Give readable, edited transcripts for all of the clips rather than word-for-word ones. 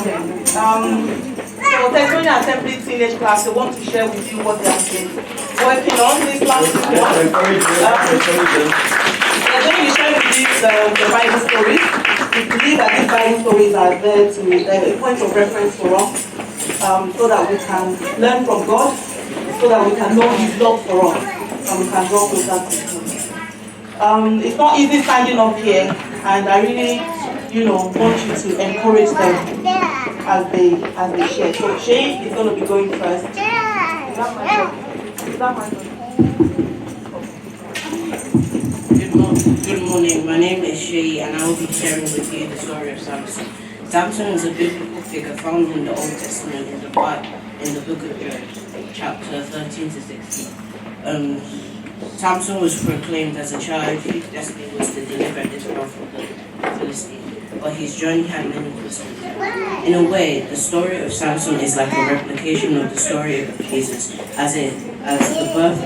morning. So Testimony Assembly Teenage Class, they want to share with you what they have been working on this last week. They're going to be sharing with you the Bible stories. We believe that these Bible stories are there to a point of reference for us, so that we can learn from God, so that we can know His love for us, and we can draw closer to Him. It's not easy standing up here, and I really, want you to encourage them as they share. So Shay is going to be going first. Is that my Good morning. My name is Shay, and I will be sharing with you the story of Samson. Samson is a biblical figure found in the Old Testament in the book of Judges, chapter 13 to 16. Samson was proclaimed as a child whose destiny was to deliver Israel from the Philistines, but his journey had many twists. In a way, the story of Samson is like a replication of the story of Jesus, as the birth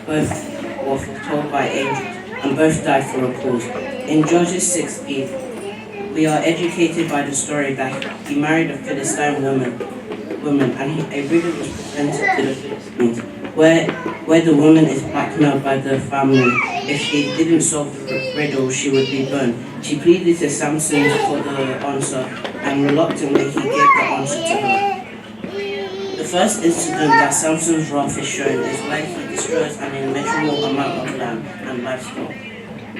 were foretold by angels, and both died for a cause. In Judges 16, we are educated by the story that he married a Philistine woman, and a riddle was presented to the Philistines, where the woman is blackmailed by the family. If she didn't solve the riddle, she would be burned. She pleaded to Samson for the answer, and reluctantly he gave the answer to her. The first incident that Samson's wrath is shown is when he destroys an immeasurable amount of land and livestock.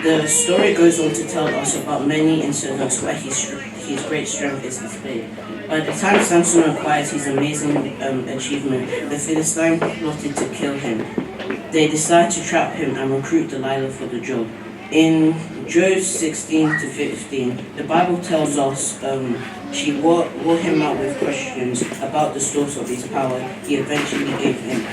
The story goes on to tell us about many incidents where his great strength is displayed. By the time Samson acquires his amazing achievement, the Philistines plotted to kill him. They decide to trap him and recruit Delilah for the job. In Judges 16 to 15, the Bible tells us she wore him out with questions about the source of his power he eventually gave him.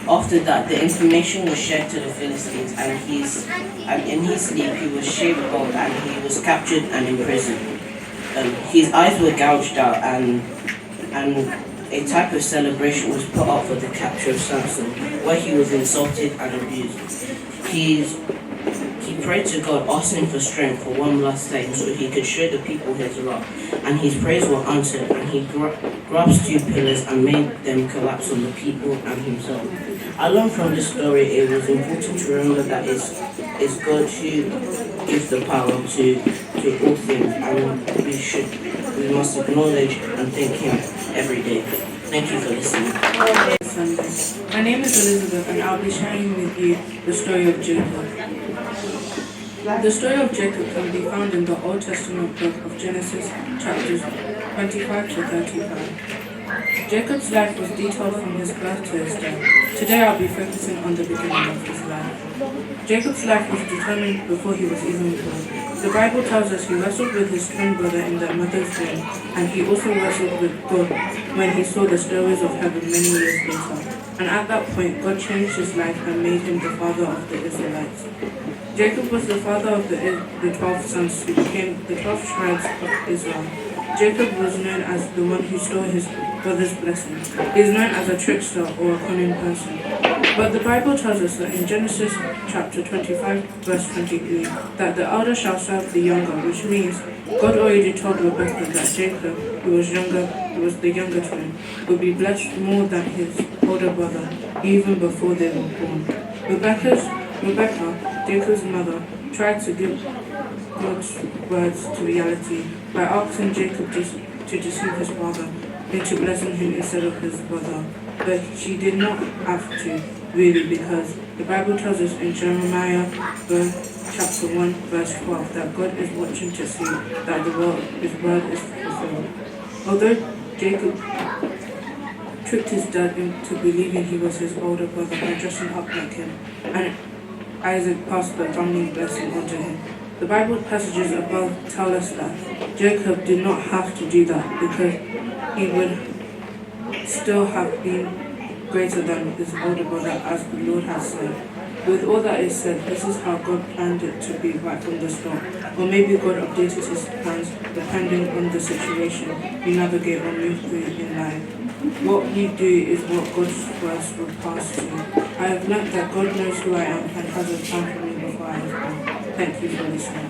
After that, the information was shared to the Philistines, and in his sleep he was shaved bald and he was captured and imprisoned. His eyes were gouged out, and a type of celebration was put up for the capture of Samson, where he was insulted and abused. He prayed to God, asking for strength for one last time so he could show the people his wrath, and his prayers were answered, and he grasped two pillars and made them collapse on the people and himself. I learned from this story it was important to remember that it's God who gives the power to all things, and we must acknowledge and thank Him every day. Thank you for listening. My name is Elizabeth, and I'll be sharing with you the story of Jacob. The story of Jacob can be found in the Old Testament book of Genesis, chapters 25 to 35. Jacob's life was detailed from his birth to his death. Today I'll be focusing on the beginning of his life. Jacob's life was determined before he was even born. The Bible tells us he wrestled with his twin brother in their mother's womb, and he also wrestled with God when he saw the stairways of heaven many years later. And at that point, God changed his life and made him the father of the Israelites. Jacob was the father of the 12 sons who became the 12 tribes of Israel. Jacob was known as the one who stole his brother's blessing. He is known as a trickster or a cunning person. But the Bible tells us that in Genesis chapter 25 verse 23 that the elder shall serve the younger, which means God already told Rebekah that Jacob, who was the younger twin, would be blessed more than his older brother even before they were born. Rebekah, Jacob's mother, tried to give God's words to reality by asking Jacob to deceive his father into blessing him instead of his brother. But she did not have to, really, because the Bible tells us in Jeremiah chapter 1 verse 12 that God is watching to see that his word is fulfilled. Although Jacob tricked his dad into believing he was his older brother by dressing up like him, and Isaac passed the family blessing onto him. The Bible passages above tell us that Jacob did not have to do that because he would still have been greater than his older brother, as the Lord has said. With all that is said, this is how God planned it to be right from the start. Or maybe God updated his plans depending on the situation you navigate or move through in life. What you do is what God's words will pass to you. I have learned that God knows who I am and has a plan for me before I was born. Thank you for listening.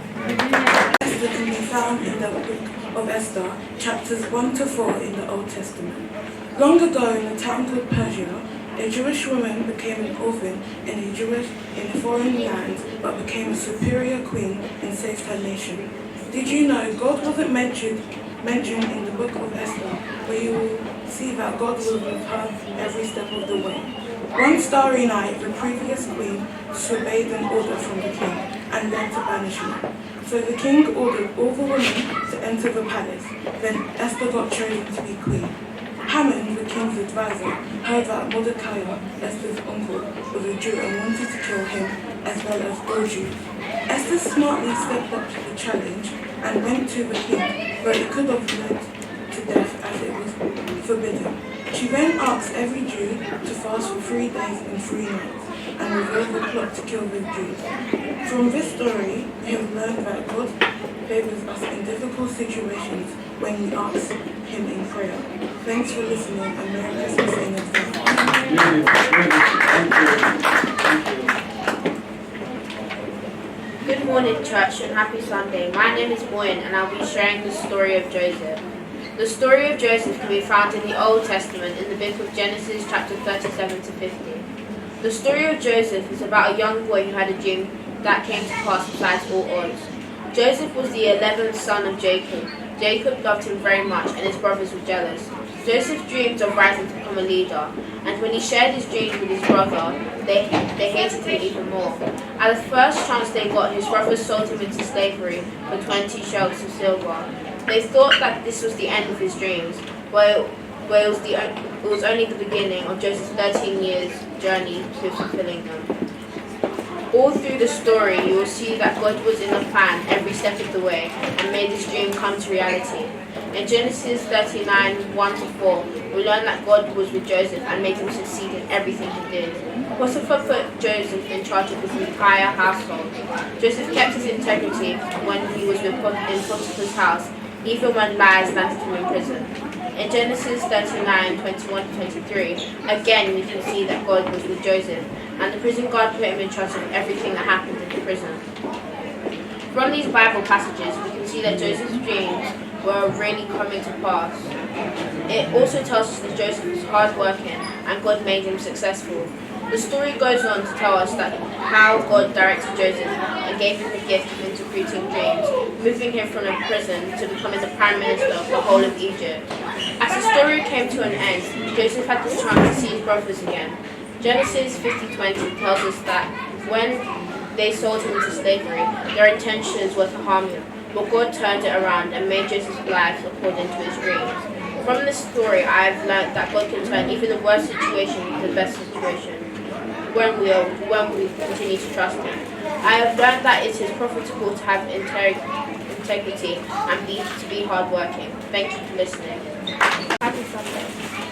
Can be found in the book of Esther, chapters 1 to 4 in the Old Testament. Long ago in a town called Persia, a Jewish woman became an orphan in a foreign land, but became a superior queen and saved her nation. Did you know God wasn't mentioned in the book of Esther, where you will see that God was with her every step of the way? One starry night, the previous queen disobeyed an order from the king and led to banishment. So the king ordered all the women to enter the palace. Then Esther got chosen to be queen. Haman, the king's advisor, heard that Mordecai, Esther's uncle, was a Jew and wanted to kill him as well as all Jews. Esther smartly stepped up to the challenge and went to the king, but it could have led to death as it was forbidden. She then asked every Jew to fast for 3 days and 3 nights and revealed the plot to kill the Jews. From this story, we have learned that God favors us in difficult situations when we ask Him in prayer. Thanks for listening and Merry Christmas in advance. Good morning, church, and happy Sunday. My name is Boyan, and I'll be sharing the story of Joseph. The story of Joseph can be found in the Old Testament in the book of Genesis, chapter 37 to 50. The story of Joseph is about a young boy who had a dream that came to pass besides all odds. Joseph was the 11th son of Jacob. Jacob loved him very much, and his brothers were jealous. Joseph dreamed of rising to become a leader, and when he shared his dreams with his brother, they hated him even more. At the first chance they got, his brothers sold him into slavery for 20 shells of silver. They thought that this was the end of his dreams, but it was only the beginning of Joseph's 13 years journey to fulfilling them. All through the story, you will see that God was in the plan every step of the way and made this dream come to reality. In Genesis 39, 1 to 4, we learn that God was with Joseph and made him succeed in everything he did. Potiphar put Joseph in charge of his entire household. Joseph kept his integrity when he was in Potiphar's house, even when lies landed him in prison. In Genesis 39, 21 to 23, again we can see that God was with Joseph, and the prison guard put him in charge of everything that happened in the prison. From these Bible passages, we can see that Joseph's dreams were really coming to pass. It also tells us that Joseph was hardworking and God made him successful. The story goes on to tell us that how God directed Joseph and gave him the gift of interpreting dreams, moving him from a prison to becoming the prime minister of the whole of Egypt. As the story came to an end, Joseph had the chance to see his brothers again. Genesis 50:20 tells us that when they sold him into slavery, their intentions were to harm him, but God turned it around and made Joseph's life according to his dreams. From this story, I have learned that God can turn even the worst situation into the best situation when we continue to trust Him. I have learned that it is profitable to have integrity and to be hardworking. Thank you for listening. Happy Sunday.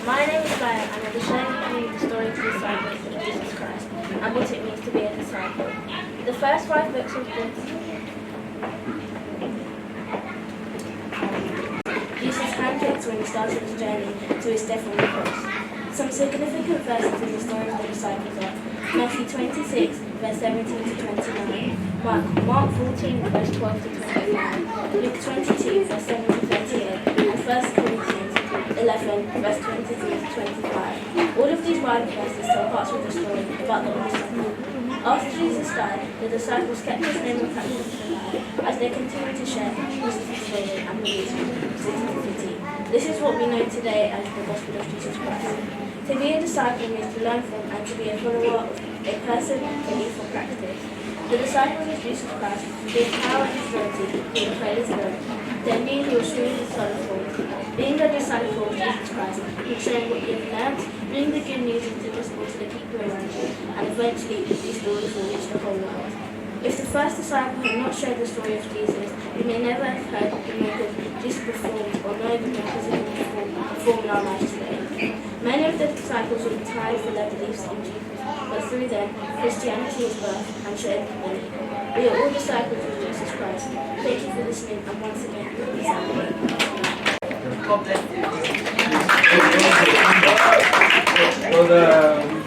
My name is Gaia, and I'll be sharing with you the story of the disciples of Jesus Christ and what it means to be a disciple. The first 5 books of this, Jesus handpicked when he started his journey to his death on the cross. Some significant verses in the story of the disciples are Matthew 26, verse 17 to 29, Mark 14, verse 12 to 25, Luke 22, verse 7 to 38, and 1 Corinthians 11, verse 22 to 25. All of these Bible verses tell parts of the story about the Lord's Supper. After Jesus died, the disciples kept his name and practice alive as they continued to share Jesus' story and beliefs from city to city. This is what we know today as the Gospel of Jesus Christ. To be a disciple means to learn from and to be a follower of a person belief or practice. The disciples of Jesus Christ gave power and authority to praise God. Then being your truly disciple. Being a disciple of Jesus Christ means sharing what you have learned, bring the good news into the gospel to the people around you, and eventually these stories will reach the whole world. If the first disciple had not shared the story of Jesus, we may never have heard the miracles Jesus performed or know the miracles he can perform in our lives today. Many of the disciples were tired for their beliefs in Jesus, but through them, Christianity was birthed and shared with many. We are all disciples of Jesus Christ. Thank you for listening, and once again, happy Sunday. God bless you. Brother